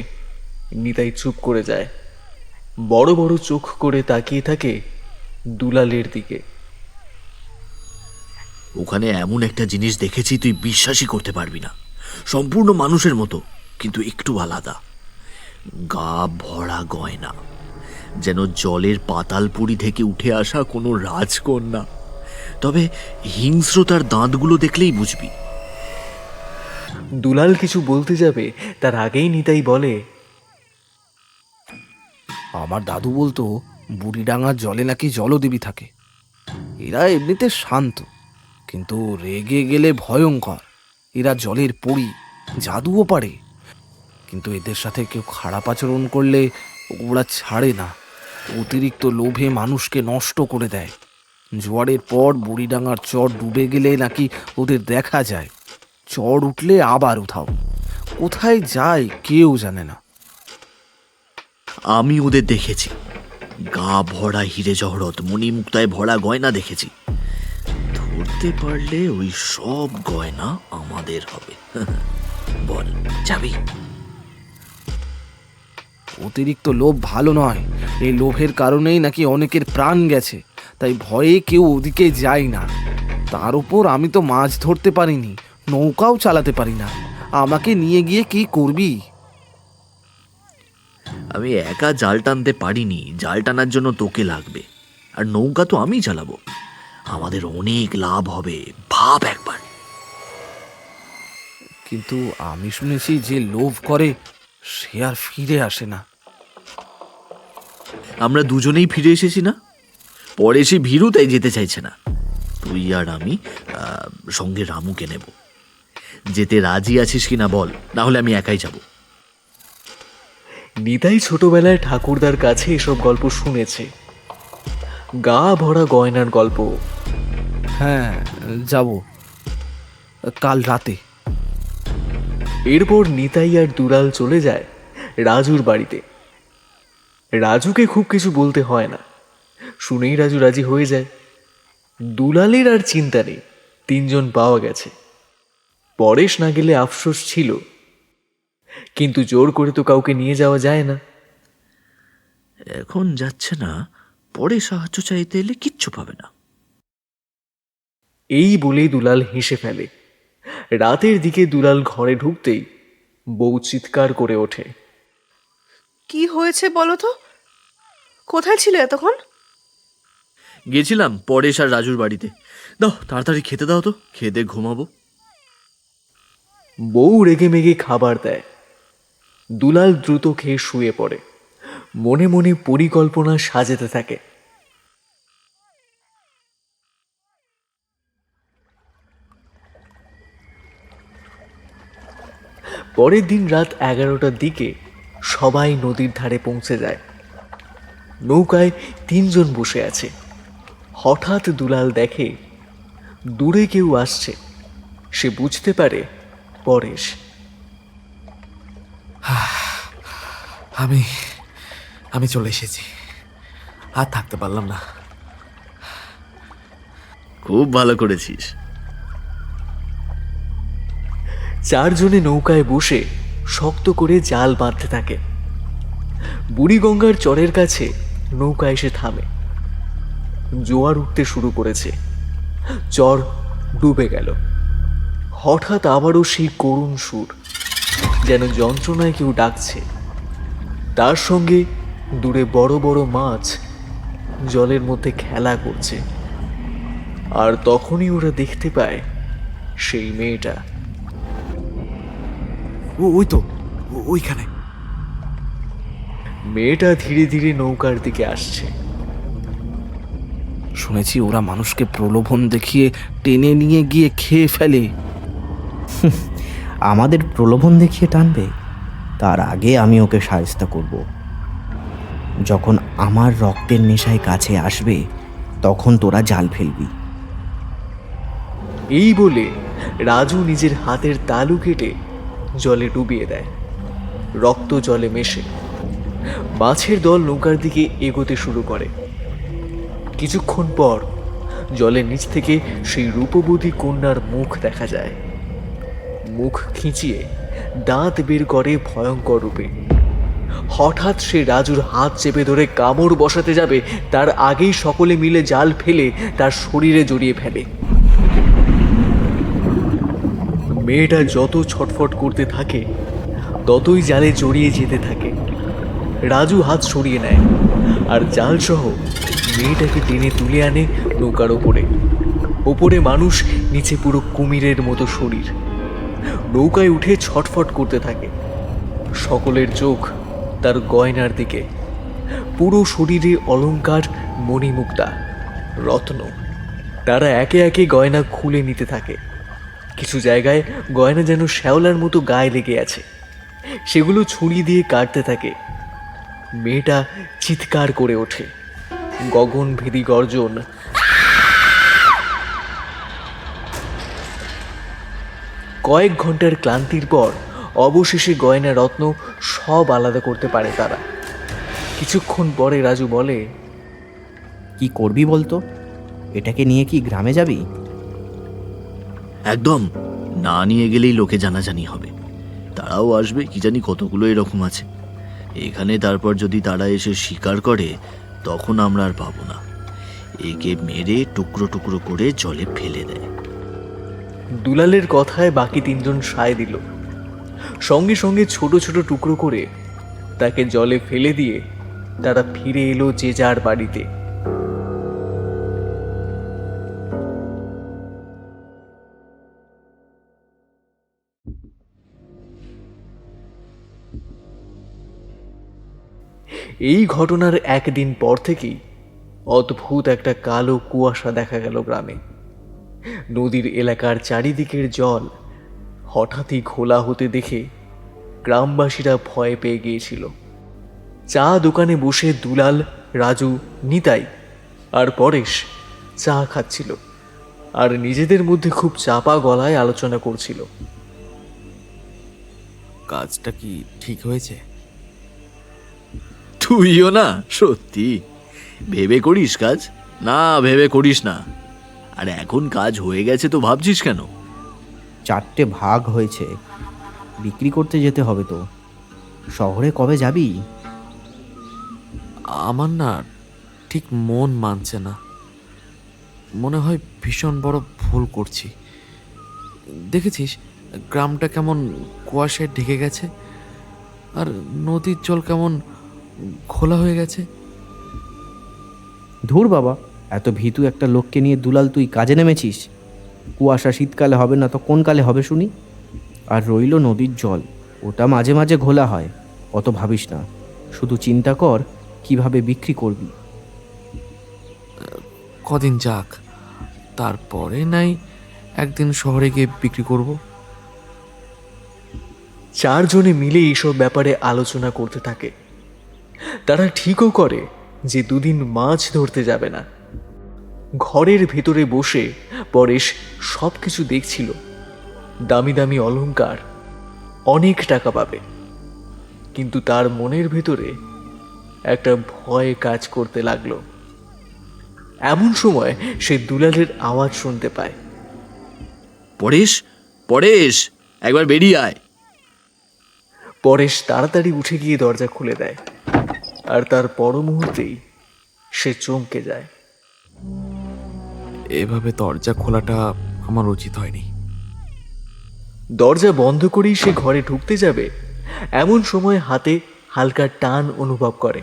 নিতাই চুপ করে যায়। বড় বড় চোখ করে তাকিয়ে থাকে দুলালের দিকে। ওখানে এমন একটা জিনিস দেখেছি তুই বিশ্বাসই করতে পারবি না। সম্পূর্ণ মানুষের মতো, কিন্তু একটু আলাদা। গা ভরা গয়না, যেন জলের পাতালপুরি থেকে উঠে আসা কোনো রাজকন্যা। তবে হিংস্রতার দাঁতগুলো দেখলেই বুঝবি। দুলাল কিছু বলতে যাবে তার আগেই নিতাই বলে, আমার দাদু বলতো বুড়িডাঙ্গার জলে নাকি জলদেবী থাকে। এরা এমনিতে শান্ত, কিন্তু রেগে গেলে ভয়ঙ্কর। এরা জলের পরী, জাদুও পারে। কিন্তু এদের সাথে কেউ খারাপ আচরণ করলে ওরা ছাড়ে না। অতিরিক্ত লোভে মানুষকে নষ্ট করে দেয়। জোয়ারের পর বুড়িডাঙ্গার চর ডুবে গেলে নাকি ওদের দেখা যায়। চর উঠলে আবার উঠাও, কোথায় যায় কেউ জানে না। আমি ওদের দেখেছি, গা ভরা হিরে জহরত, মণিমুক্তায় ভরা গয়না দেখেছি। ধরতে পারলে ওই সব গয়না আমাদের হবে। বল, যাবি? অতিরিক্ত লোভ ভালো নয়। এই লোভের কারণেই নাকি অনেকের প্রাণ গেছে। তাই ভয়ে কেউ ওদিকে যায় না। তার উপর আমি তো মাছ ধরতে পারিনি, নৌকাও চালাতে পারি না। আমাকে নিয়ে গিয়ে কি করবি? আমি একা জাল টানতে পারিনি, জাল টানার জন্য তোকে লাগবে। আর নৌকা তো আমি চালাবো। আমাদের অনেক লাভ হবে, ভাব একবার। কিন্তু আমি শুনেছি যে লোভ করে সে আর ফিরে আসে না। আমরা দুজনেই ফিরে এসেছি না? পরে সে ভীরু, তাই যেতে চাইছে না। তুই আর আমি সঙ্গে রামুকে নেব। যেতে রাজি আছিস কিনা বল, না হলে আমি একাই যাব। নিতাই ছোটবেলায় ঠাকুরদার কাছে এসব গল্প শুনেছে, গা ভরা গয়নার গল্প। হ্যাঁ, যাব কাল রাতে। এরপর নিতাই আর দুলাল চলে যায় রাজুর বাড়িতে। রাজুকে খুব কিছু বলতে হয় না, শুনেই রাজু রাজি হয়ে যায়। দুলালের আর চিন্তা নেই, 3 জন পাওয়া গেছে। পরেশ না গেলে আফসোস ছিল, কিন্তু জোর করে তো কাউকে নিয়ে যাওয়া যায় না। এখন যাচ্ছে না, পরে সাহায্য চাইতে এলে কিচ্ছু পাবে না। এই বলেই দুলাল হেসে ফেলে। রাতের দিকে দুলাল ঘরে ঢুকতেই বউ চিৎকার করে ওঠে, কি হয়েছে বলো তো? কোথায় ছিলে এতক্ষণ? গেছিলাম পরেশ আর রাজুর বাড়িতে। দাও, তাড়াতাড়ি খেতে দাও তো, খেতে ঘুমাবো। বউ রেগে মেগে খাবার দেয়। দুলাল দ্রুত খেয়ে শুয়ে পড়ে, মনে মনে পরিকল্পনা সাজাতে থাকে। পরের দিন রাত 11টার দিকে সবাই নদীর ধারে পৌঁছে যায়। নৌকায় 3 জন বসে আছে। হঠাৎ দুলাল দেখে দূরে কেউ আসছে। সে বুঝতে পারে পরেশ। আমি আমি চলে এসেছি, আর থাকতে পারলাম না। খুব ভালো করেছিস। 4 জনে নৌকায় বসে শক্ত করে জাল বাঁধতে থাকে। বুড়িগঙ্গার চরের কাছে নৌকা এসে থামে। জোয়ার উঠতে শুরু করেছে, চর ডুবে গেল। হঠাৎ আবারও সেই করুণ সুর, যেন যন্ত্রণায় কেউ ডাকছে। তার সঙ্গে দূরে বড় বড় মাছ জলের মধ্যে খেলা করছে। আর তখনই ওরা দেখতে পায় সেই মেয়েটা। ওই তো ওইখানে। মেয়েটা ধীরে ধীরে নৌকার দিকে আসছে। শুনেছি ওরা মানুষকে প্রলোভন দেখিয়ে টেনে নিয়ে গিয়ে খেয়ে ফেলে। আমাদের প্রলোভন দেখিয়ে টানবে? তার আগে আমি ওকে সাহায্য করব। যখন আমার রক্তের নেশায় কাছে আসবে তখন তোরা জাল ফেলবি। এই বলে রাজু নিজের হাতের তালু কেটে জলে ডুবিয়ে দেয়। রক্ত জলে মেশে। মাছের দল নৌকার দিকে এগোতে শুরু করে। কিছুক্ষণ পর জলের নিচ থেকে সেই রূপবতী কন্যার মুখ দেখা যায়। মুখ খিঁচিয়ে দাঁত বের করে ভয়ঙ্কর রূপে। হঠাৎ সে রাজুর হাত চেপে ধরে কামড় বসাতে যাবে, তার আগেই সকলে মিলে জাল ফেলে তার শরীরে জড়িয়ে ফেলে। মেয়েটা যত ছটফট করতে থাকে ততই জালে জড়িয়ে যেতে থাকে। রাজু হাত সরিয়ে নেয় আর জাল সহ মেয়েটাকে টেনে তুলে আনে নৌকার ওপরে। ওপরে মানুষ, নিচে পুরো কুমিরের মতো শরীর। নৌকায় উঠে ছটফট করতে থাকে। সকলের চোখ তার গয়নার দিকে। পুরো শরীরে অলংকার, মণিমুক্তা, রত্ন। তারা একে একে গয়না খুলে নিতে থাকে। কিছু জায়গায় গয়না যেন শ্যাওলার মতো গায়ে লেগে আছে, সেগুলো ছুরি দিয়ে কাটতে থাকে। মেয়েটা চিৎকার করে ওঠে, গগনভেদী গর্জন। কয়েক ঘন্টার ক্লান্তির পর অবশেষে গয়না রত্ন সব আলাদা করতে পারে তারা। কিছুক্ষণ পরে রাজু বলে, কি করবি বলতো? এটাকে নিয়ে কি গ্রামে যাবি? একদম, না নিয়ে গেলেই লোকে জানাজানি হবে। তারাও আসবে, কি জানি কতগুলো এরকম আছে এখানে। তারপর যদি তারা এসে শিকার করে, তখন আমরা আর পাবো না। একে মেরে টুকরো টুকরো করে জলে ফেলে দেয়। দুলালের কথায় বাকি তিনজন সায় দিল। সঙ্গে সঙ্গে ছোট ছোট টুকরো করে তাকে জলে ফেলে দিয়ে তারা ফিরে এলো যে যার বাড়িতে। এই ঘটনার একদিন পর থেকেই অদ্ভুত একটা কালো কুয়াশা দেখা গেল গ্রামে। নদীর এলাকার চারিদিকের জল হঠাৎই ঘোলা হতে দেখে গ্রামবাসীরা ভয় পেয়ে গিয়েছিল। চা দোকানে বসে দুলাল, রাজু, নিতাই আর পরেশ চা খাচ্ছিল আর নিজেদের মধ্যে খুব চাপা গলায় আলোচনা করছিল। কাজটা কি ঠিক হয়েছে? তুইও না, সত্যি ভেবে করিস কাজ? না, ভেবে করিস না। আর এখন কাজ হয়ে গেছে তো ভাবছিস কেন? 4টে ভাগ হয়েছে, বিক্রি করতে যেতে হবে তো। শহরে কবে যাবি? আমার না ঠিক মন মানছে না। মনে হয় ভীষণ বড় ভুল করছি। দেখেছিস গ্রামটা কেমন কুয়াশায় ঢেকে গেছে, আর নদীর জল কেমন খোলা হয়ে গেছে। ধুর বাবা, এত ভীতু একটা লোককে নিয়ে দুলাল তুই কাজে নেমেছিস? কুয়াশা শীতকালে হবে না তো কোন কালে হবে শুনি? আর রইল নদীর জল, ওটা মাঝে মাঝে ঘোলা হয়, অত ভাবিস না। শুধু চিন্তা কর কিভাবে বিক্রি করবি। কদিন যাক, তারপরে নাই একদিন শহরে গিয়ে বিক্রি করব। চারজনে মিলে এইসব ব্যাপারে আলোচনা করতে থাকে। তারা ঠিকও করে যে দুদিন মাছ ধরতে যাবে না। ঘরের ভেতরে বসে পরেশ সব কিছু দেখছিল। দামি দামি অলংকার, অনেক টাকা পাবে, কিন্তু তার মনের ভেতরে একটা ভয় কাজ করতে লাগলো। এমন সময় সে দুলালের আওয়াজ শুনতে পায়। পরেশ, পরেশ, একবার বেরিয়ে আয়। পরেশ তাড়াতাড়ি উঠে গিয়ে দরজা খুলে দেয়, আর তার পর মুহূর্তেই সে চমকে যায়। এভাবে দরজা খোলাটা আমার উচিত হয়নি। দরজা বন্ধ করেই সে ঘরে ঢুকতে যাবে, এমন সময় হাতে হালকা টান অনুভব করে।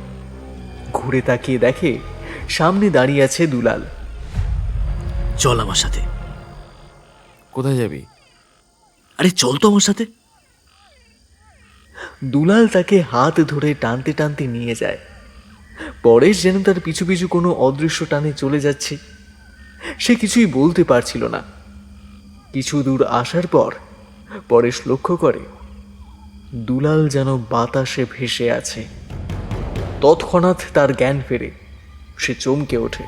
ঘুরে তাকিয়ে দেখে সামনে দাঁড়িয়ে আছে দুলাল। চল আমার সাথে। কোথায় যাবি? আরে চল তো আমার সাথে। দুলাল তাকে হাত ধরে টানতে টানতে নিয়ে যায়। পরেশ যেন তার পিছু পিছু কোনো অদৃশ্য টানে চলে যাচ্ছে। সে কিছুই বলতে পারছিল না। কিছু দূর আসার পর পরেশ লক্ষ্য করে দুলাল যেন বাতাসে ভেসে আছে। তৎক্ষণাৎ তার জ্ঞান ফেরে, সে চমকে ওঠে।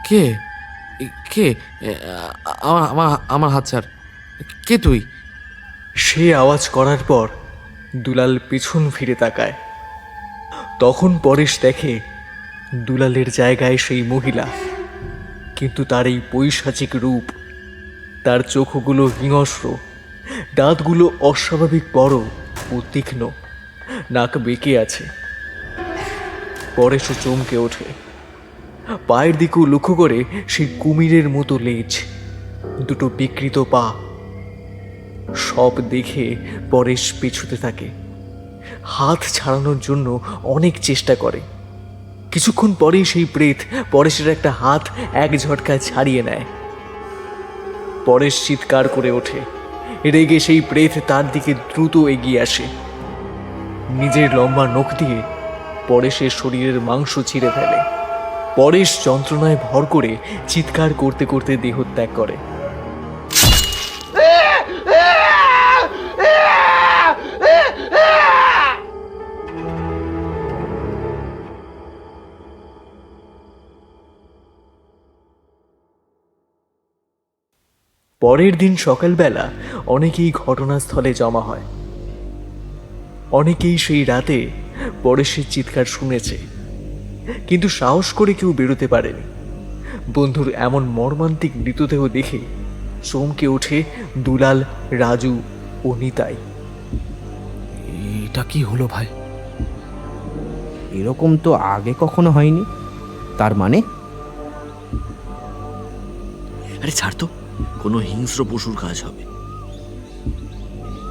কে কে আমার আমার আমার হাত ছাড়। কে তুই? সে আওয়াজ করার পর দুলাল পিছন ফিরে তাকায়। তখন পরেশ দেখে দুলালের জায়গায় সেই মহিলা, কিন্তু তার এই পৈশাচিক রূপ, তার চোখগুলো হিংস্র, দাঁতগুলো অস্বাভাবিক বড় ও তীক্ষ্ণ, নাক বেঁকে আছে। পরেশও চমকে ওঠে। পায়ের দিকেও লক্ষ্য করে সেই কুমিরের মতো লেজ, দুটো বিকৃত পা। সব দেখে পরেশ পেছুতে থাকে। হাত ছাড়ানোর জন্য অনেক চেষ্টা করে, কিছুক্ষণ পরেই সেই প্রেত পরেশের একটা হাত এক ঝটকায় ছাড়িয়ে নেয়। পরেশ চিৎকার করে ওঠে। রেগে সেই প্রেত তার দিকে দ্রুত এগিয়ে আসে। নিজের লম্বা নখ দিয়ে পরেশের শরীরের মাংস ছিঁড়ে ফেলে। পরেশ যন্ত্রণায় ভর করে চিৎকার করতে করতে দেহত্যাগ করে। পরের দিন সকালবেলা অনেকেই ঘটনাস্থলে জমা হয়। অনেকেই সেই রাতে পরেশের চিৎকার শুনেছে, কিন্তু সাহস করে কেউ বেরোতে পারেনি। বন্ধুর এমন মর্মান্তিক মৃতদেহ দেখে চমকে ওঠে দুলাল, রাজু ও নিতাই। এটা কি হলো ভাই? এরকম তো আগে কখনো হয়নি। তার মানে আরে ছাড় তো, কোনো হিংস্র পশুর কাজ হবে।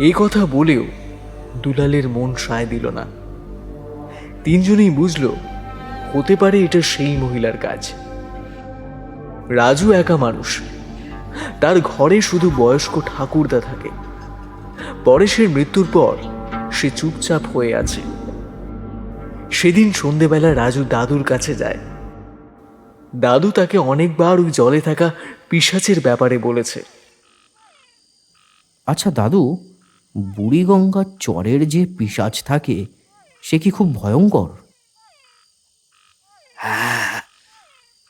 এই কথা বলেও দুলালের মন সায় দিল না। তিনজনেই বুঝল হতে পারে এটা সেই মহিলার কাজ। রাজু একা মানুষ, তার ঘরে শুধু বয়স্ক ঠাকুরদা থাকে। পরেশের মৃত্যুর পর সে চুপচাপ হয়ে আছে। সেদিন সন্ধেবেলা রাজু দাদুর কাছে যায়। দাদু তাকে অনেকবার ওই জলে থাকা পিশাচের ব্যাপারে বলেছে। আচ্ছা দাদু, বুড়িগঙ্গার চরের যে পিশাচ থাকে সে কি খুব ভয়ঙ্কর? হ্যাঁ,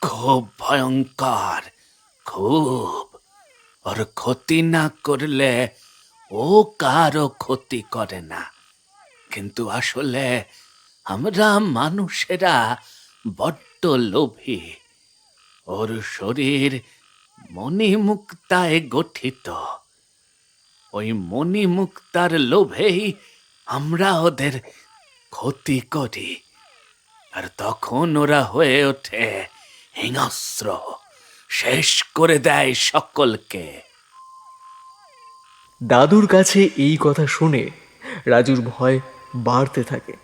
খুব ভয়ঙ্কর, খুব। ওর ক্ষতি না করলে ও কারো ক্ষতি করে না। কিন্তু আসলে আমরা মানুষেরা বড্ড লোভী। ওর শরীর মণিমুক্তায় গঠিত। ওই মণিমুক্তার লোভেই আমরা ওদের ক্ষতি করি, আর তখন ওরা হয়ে ওঠে হিংস্র, শেষ করে দেয় সকলকে। দাদুর কাছে এই কথা শুনে রাজুর ভয় বাড়তে থাকে।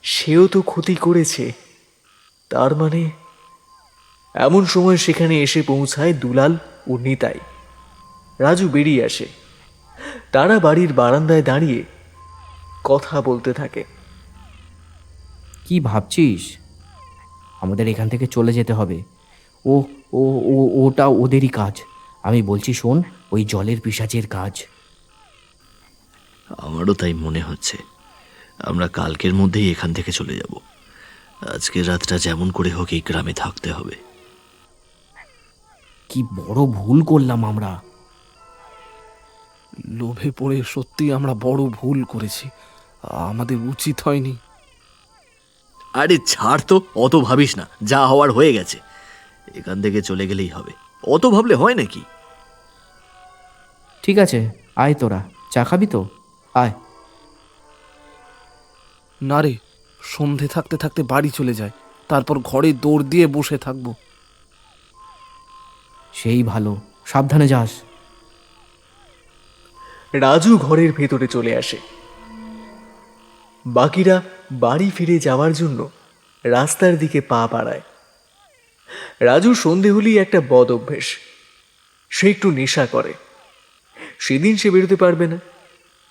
সেও তো ক্ষতি করেছে, তার মানে। এমন সময় সেখানে এসে পৌঁছায় দুলাল ও নিতাই। রাজু বেরিয়ে আসে। তারা বাড়ির বারান্দায় দাঁড়িয়ে কথা বলতে থাকে। কি ভাবছিস? আমাদের এখান থেকে চলে যেতে হবে। ও ও ও ওটা ওদেরই কাজ। আমি বলছি শোন, ওই জলের পিশাচের কাজ। আমারও তাই মনে হচ্ছে। আমরা কালকের মধ্যেই এখান থেকে চলে যাব। আজকের রাতটা যেমন করে হোক এই গ্রামে থাকতে হবে। কি বড় ভুল করলাম আমরা। লোভে পড়ে সত্যি আমরা বড় ভুল করেছি। আমাদের উচিত হয়নি। আরে ছাড় তো, অত ভাবিস না, যা হওয়ার হয়ে গেছে। এখান থেকে চলে গেলেই হবে, অত ভাবলে হয় নাকি? ঠিক আছে, আয় তোরা। চা খাবি তো? আয়। না রে, সন্ধে থাকতে থাকতে বাড়ি চলে যায়, তারপর ঘরে দৌড় দিয়ে বসে থাকবো। সেই ভালো, সাবধানে যাস। রাজু ঘরের ভেতরে চলে আসে। বাকিরা বাড়ি ফিরে যাওয়ার জন্য রাস্তার দিকে পা বাড়ায়। রাজু সন্ধে হলেই একটা বদ অভ্যেস, সে একটু নেশা করে। সেদিন সে বেরোতে পারবে না।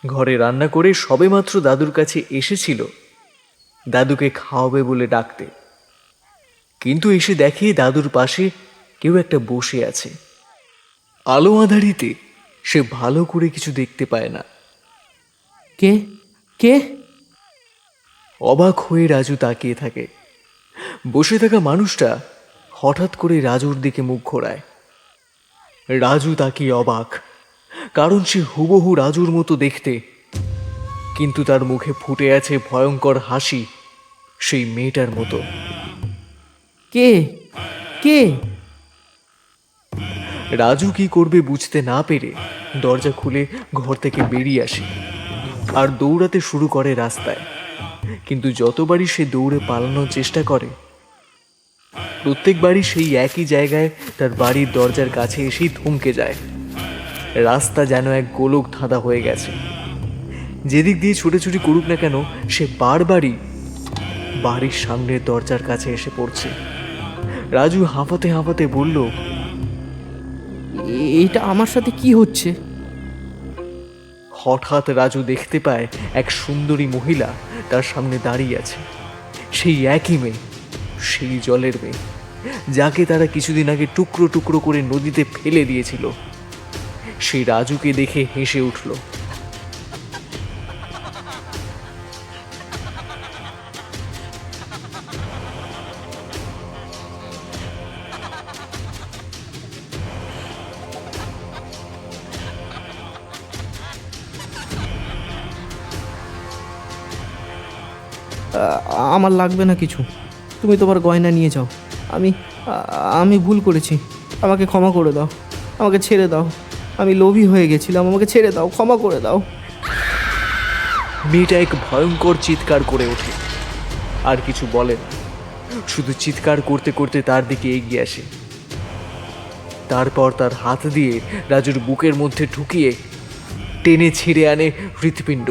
ঘরে রান্না করে সবেমাত্র দাদুর কাছে এসেছিল দাদুকে খাওয়াবে বলে ডাকতে, কিন্তু এসে দেখে দাদুর পাশে কেউ একটা বসে আছে। আলো আঁধারিতে সে ভালো করে কিছু দেখতে পায় না। কে কে? অবাক হয়ে রাজু তাকিয়ে থাকে। বসে থাকা মানুষটা হঠাৎ করে রাজুর দিকে মুখ ঘোরায়। রাজু তাকিয়ে অবাক, কারণ সে হুবহু রাজুর মতো দেখতে, কিন্তু তার মুখে ফুটে আছে ভয়ঙ্কর হাসি, সেই মেয়েটার মতো। কে কে? রাজু কি করবে বুঝতে না পেরে দরজা খুলে ঘর থেকে বেরিয়ে আসে আর দৌড়াতে শুরু করে রাস্তায়। কিন্তু যতবারই সে দৌড়ে পালানোর চেষ্টা করে, প্রত্যেকবারই সেই একই জায়গায় তার বাড়ির দরজার কাছে এসেই থমকে যায়। রাস্তা যেন এক গোলক ধাঁধা হয়ে গেছে। যেদিক দিয়ে ছুটোছুটি করুক না কেন, সে বারবারই বাড়ির সামনের দরজার কাছে এসে পড়ছে। রাজু হাঁপাতে হাঁপাতে বলল, এটা আমার সাথে কি হচ্ছে? হঠাৎ রাজু দেখতে পায় এক সুন্দরী মহিলা তার সামনে দাঁড়িয়ে আছে। সেই একই মেয়ে, সেই জলের মেয়ে, যাকে তারা কিছুদিন আগে টুকরো টুকরো করে নদীতে ফেলে দিয়েছিল। সেই রাজুকে দেখে হেসে উঠল। আমার লাগবে না কিছু, তুমি তোমার গয়না নিয়ে যাও। আমি আমি ভুল করেছি, আমাকে ক্ষমা করে দাও, আমাকে ছেড়ে দাও। আমি লোভী হয়ে গেছিলাম, আমাকে ছেড়ে দাও, ক্ষমা করে দাও। মেয়েটা এক ভয়ঙ্কর চিৎকার করে ওঠে, আর কিছু বলে না, শুধু চিৎকার করতে করতে তার দিকে এগিয়ে আসে। তারপর তার হাত দিয়ে রাজুর বুকের মধ্যে ঢুকিয়ে টেনে ছিঁড়ে আনে হৃৎপিণ্ড।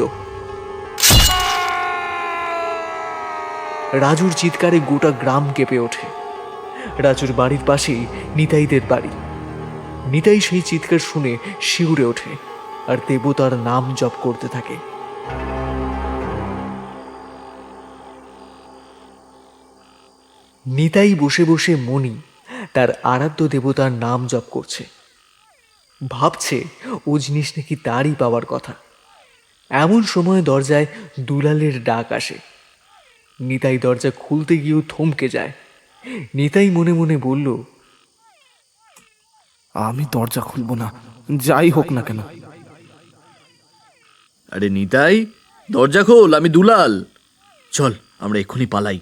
রাজুর চিৎকারে গোটা গ্রাম কেঁপে ওঠে। রাজুর বাড়ির পাশেই নিতাইদের বাড়ি। নিতাই সেই চিৎকার শুনে শিউরে ওঠে আর দেবতার নাম জপ করতে থাকে। নিতাই বসে বসে মনি তার আরাধ্য দেবতার নাম জপ করছে। ভাবছে ও জিনিস নাকি তারই পাওয়ার কথা। এমন সময় দরজায় দুলালের ডাক আসে। নিতাই দরজা খুলতে গিয়েও থমকে যায়। নিতাই মনে মনে বলল, আমি দরজা খুলবো না, যাই হোক না কেন। আরে নিতাই, দরজা খোল, আমি দুলাল। চল আমরা এক্ষুনি পালাই।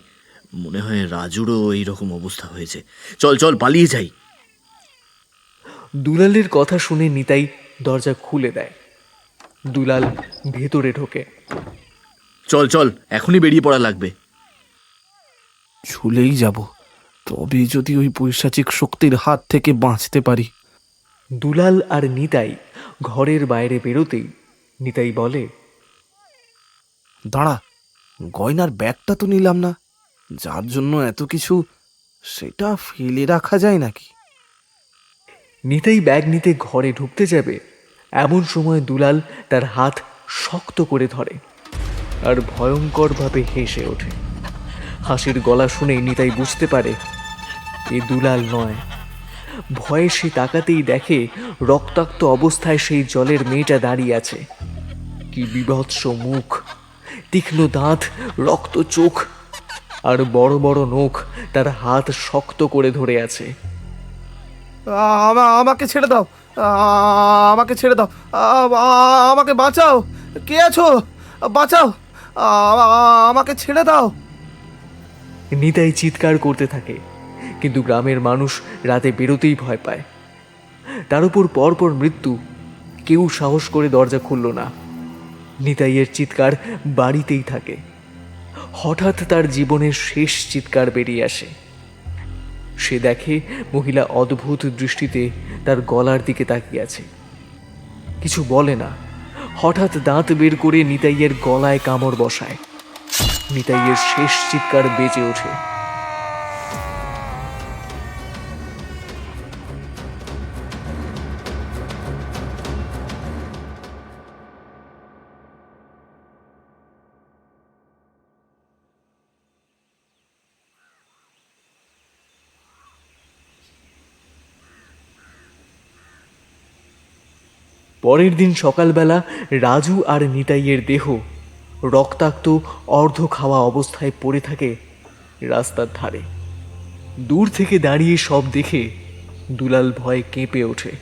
মনে হয় রাজুরও এইরকম অবস্থা হয়েছে। চল চল পালিয়ে যাই। দুলালের কথা শুনে নিতাই দরজা খুলে দেয়। দুলাল ভেতরে ঢোকে। চল চল, এখনই বেরিয়ে পড়া লাগবে। ঝুলেই যাব, তবে যদি ওই পৈশাচিক শক্তির হাত থেকে বাঁচতে পারি। দুলাল আর নিতাই ঘরের বাইরে বেরোতেই নিতাই বলে, দাঁড়া, গয়নার ব্যাগটা তো নিলাম না, যার জন্য এত কিছু, সেটা ফেলে রাখা যায় নাকি? নিতাই ব্যাগ নিতে ঘরে ঢুকতে যাবে, এমন সময় দুলাল তার হাত শক্ত করে ধরে আর ভয়ঙ্করভাবে হেসে ওঠে। হাসির গলা শুনে নিতাই বুঝতে পারে এ দুলাল নয়। ভয়ে সে তাকাতেই দেখে রক্তাক্ত অবস্থায় সেই জলের মেয়েটা দাঁড়িয়ে আছে। কি বিভৎস মুখ, তীক্ষ্ণ দাঁত, রক্ত চোখ আর বড় বড় নখ তার হাত শক্ত করে ধরে আছে। আমাকে ছেড়ে দাও, আমাকে ছেড়ে দাও, আমাকে বাঁচাও, কে আছো, বাঁচাও, আমাকে ছেড়ে দাও। নিতাই চিৎকার করতে থাকে, কিন্তু গ্রামের মানুষ রাতে বেরোতেই ভয় পায়। তার উপর পরপর মৃত্যু, কেউ সাহস করে দরজা খুলল না। নিতাইয়ের চিৎকার বাড়িতেই থাকে। হঠাৎ তার জীবনের শেষ চিৎকার বেরিয়ে আসে। সে দেখে মহিলা অদ্ভুত দৃষ্টিতে তার গলার দিকে তাকিয়ে আছে। কিছু বলে না, হঠাৎ দাঁত বের করে নিতাইয়ের গলায় কামড় বসায়। নিতাইয়ের শেষ চিৎকার বেজে ওঠে। পরের দিন সকালবেলা রাজু আর নিতাইয়ের দেহ রক্তাক্ত অর্ধ খাওয়া অবস্থায় পড়ে থাকে রাস্তার ধারে। দূর থেকে দাঁড়িয়ে সব দেখে দুলাল ভয়ে কেঁপে ওঠে।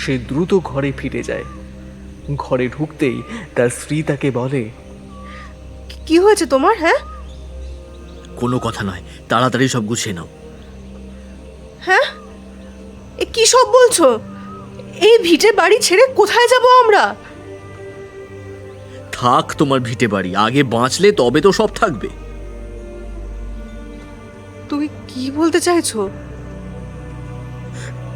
সে দ্রুত ঘরে ফিরে যায়। ঘরে ঢুকতেই তার স্ত্রী তাকে বলে, কি হয়েছে তোমার? হ্যাঁ কোনো কথা নয়, তাড়াতাড়ি সব গুছিয়ে নাও। হ্যাঁ, এ কি সব বলছো? এই ভিটে বাড়ি ছেড়ে কোথায় যাব আমরা? থাক তোমার ভিটে বাড়ি, আগে বাঁচলে তবে তো সব থাকবে। তুমি কি বলতে চাইছো?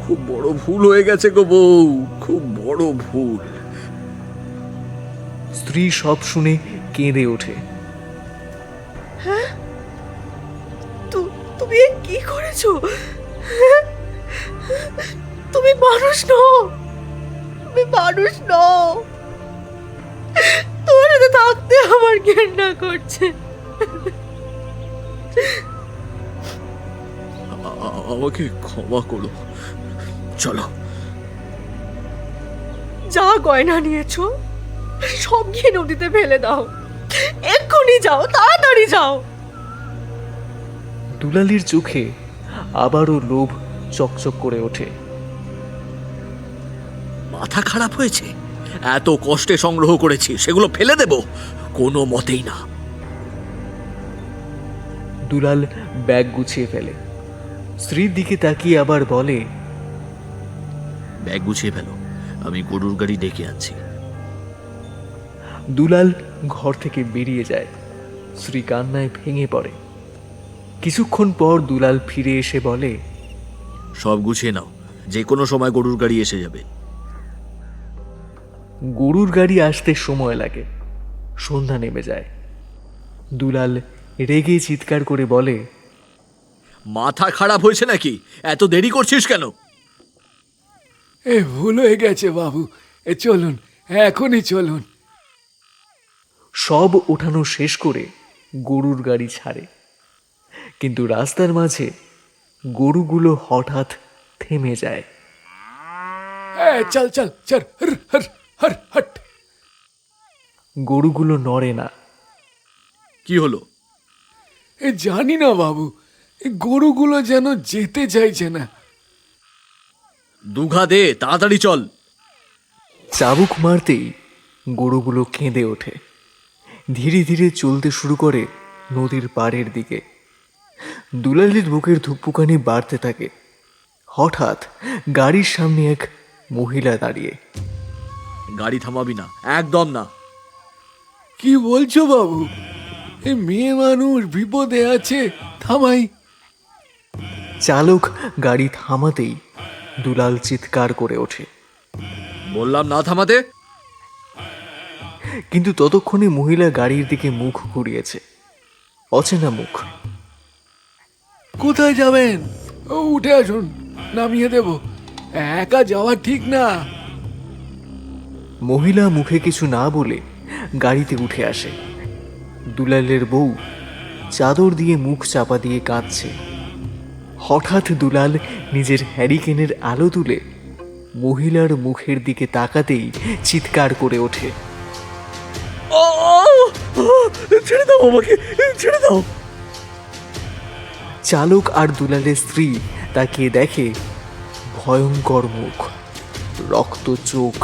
খুব বড় ভুল হয়ে গেছে গো বউ, খুব বড় ভুল। স্ত্রী সব শুনে কেঁদে ওঠে। হ্যাঁ, করেছো? তুমি মানুষ নও, তুমি মানুষ নও। তোমার সাথে থাকতে আমার ঘেন্না করছে। আমাকে ক্ষমা করো, চলো। যা গয়না নিয়েছো সব গিয়ে নদীতে ফেলে দাও। এক্ষুনি যাও, তাড়াতাড়ি যাও। দুলালের চোখে আবারও লোভ চকচক করে ওঠে। মাথা খারাপ হয়েছে? এত কষ্টে সংগ্রহ করেছি, সেগুলো ফেলে দেব? কোনো মতেই না। দুলাল ব্যাগ গুছিয়ে ফেলে, স্ত্রীর দিকে তাকিয়ে আবার বলে, ব্যাগ গুছিয়ে ফেলো, আমি গরুর গাড়ি ডেকে আনছি। দুলাল ঘর থেকে বেরিয়ে যায়। স্ত্রী কান্নায় ভেঙে পড়ে। কিছুক্ষণ পর দুলাল ফিরে এসে বলে, সব গুছিয়ে নাও, যে কোনো সময় গরুর গাড়ি এসে যাবে। গরুর গাড়ি আসতে সময় লাগে। সন্ধ্যা নেমে যায়। দুলাল রেগে চিৎকার করে বলে, মাথা খারাপ হয়েছে নাকি? এত দেরি করছিস কেন? এ ভুল হয়ে গেছে বাবু, চলুন, এখনই চলুন। সব ওঠানো শেষ করে গরুর গাড়ি ছাড়ে, কিন্তু রাস্তার মাঝে গরুগুলো হঠাৎ থেমে যায়। চল চল চল, হর হর হর হট। গরুগুলো নড়ে না। কি হলো? জানি না বাবু, গরুগুলো যেন যেতে চাইছে না। দুঘা দে, তাড়াতাড়ি চল। চাবুক মারতেই গরুগুলো কেঁদে ওঠে। ধীরে ধীরে চলতে শুরু করে নদীর পাড়ের দিকে। দুলালের বুকের ধুকপুকানি বাড়তে থাকে। হঠাৎ গাড়ির সামনে এক মহিলা দাঁড়িয়ে। গাড়ি থামাবি না, একদম না। কি বলছো বাবু? এই মেয়ে মানুষ বিপদে আছে, থামাই। চালক গাড়ি থামাতেই দুলাল চিৎকার করে ওঠে। বললাম না থামাতে। কিন্তু ততক্ষণে মহিলা গাড়ির দিকে মুখ ঘুরিয়েছে। অচেনা মুখ। কোথায় যাবেন? উঠে আসুন, নামিয়ে দেব। একা যাওয়া ঠিক না। মহিলা মুখে কিছু না বলে গাড়িতে উঠে আসে। দুলালের বউ চাদর দিয়ে মুখ চাপা দিয়ে কাঁদছে। হঠাৎ দুলাল নিজের হ্যারিকেনের আলো তুলে মহিলার মুখের দিকে তাকাতেই চিৎকার করে ওঠে, ছেড়ে দাও আমাকে, ছেড়ে দাও। চালক আর দুলালের স্ত্রী তাকিয়ে দেখে ভয়ঙ্কর মুখ, রক্ত চোখ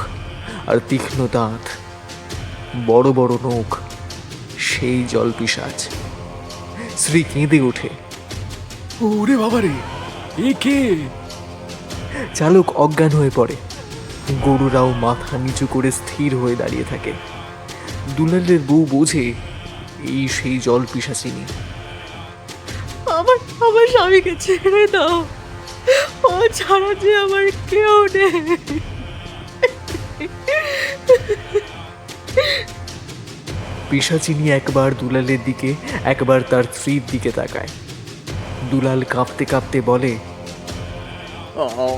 আর তীক্ষ্ণ দাঁত, বড় বড় নখ, সেই জলপিশাচ। স্ত্রী কেঁদে ওঠে। ওরে বাবারে, এ কে? চালক অজ্ঞান হয়ে পড়ে। গরুরাও মাথা নিচু করে স্থির হয়ে দাঁড়িয়ে থাকে। দুলালের বউ বোঝে এই সেই জলপিশাচিনী। আমার আমার স্বামীকে ছেড়ে দাও, ও ছাড়া যে আমার কেউ নেই। পিশাচিনী একবার দুলালের দিকে, একবার তার স্ত্রীর দিকে তাকায়। দুলাল কাঁপতে কাঁপতে বলে,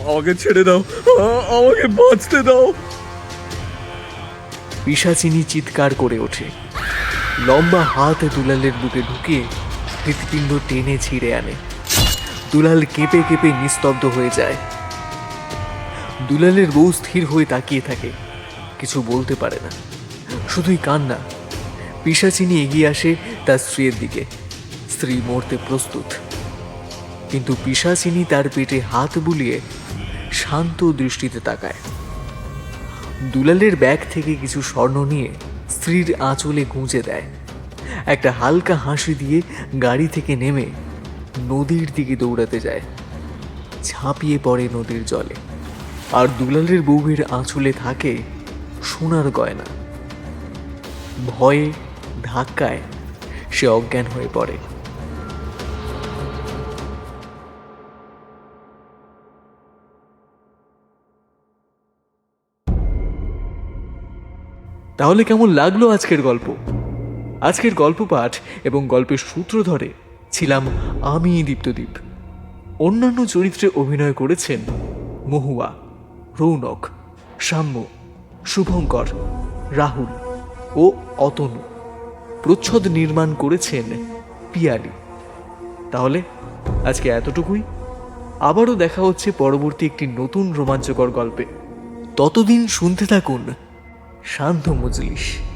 আমাকে ছেড়ে দাও, আমাকে বাঁচতে দাও। পিশাচিনী চিৎকার করে ওঠে। লম্বা হাত দুলালের বুকে ঢুকিয়ে হৃৎপিণ্ড টেনে ছিঁড়ে আনে। দুলাল কেঁপে কেঁপে নিস্তব্ধ হয়ে যায়। দুলালের বউ স্থির হয়ে তাকিয়ে থাকে, কিছু বলতে পারে না, শুধুই কান্না। পিশাচিনী এগিয়ে আসে তার স্ত্রীর দিকে। স্ত্রী মরতে প্রস্তুত, কিন্তু পিশাচিনী তার পেটে হাত বুলিয়ে শান্ত দৃষ্টিতে তাকায়। দুলালের ব্যাগ থেকে কিছু স্বর্ণ নিয়ে স্ত্রীর আঁচলে গুঁজে দেয়। একটা হালকা হাসি দিয়ে গাড়ি থেকে নেমে নদীর দিকে দৌড়াতে যায়। ঝাঁপিয়ে পড়ে নদীর জলে। আর দুলালের বউয়ের আঁচলে থাকে সোনার গয়না। ভয়ে ধাক্কায় সে অজ্ঞান হয়ে পড়ে। তাহলে কেমন লাগলো আজকের গল্প? আজকের গল্প পাঠ এবং গল্পের সূত্র ধরে ছিলাম আমি দীপ্তদীপ। অন্যান্য চরিত্রে অভিনয় করেছেন মহুয়া, রৌনক, সাম্য, শুভঙ্কর, রাহুল ও অতনু। প্রচ্ছদ নির্মাণ করেছেন পিয়ালি। তাহলে আজকে এতটুকুই। আবারও দেখা হচ্ছে পরবর্তী একটি নতুন রোমাঞ্চকর গল্পে। ততদিন শুনতে থাকুন শান্ত মজলিস।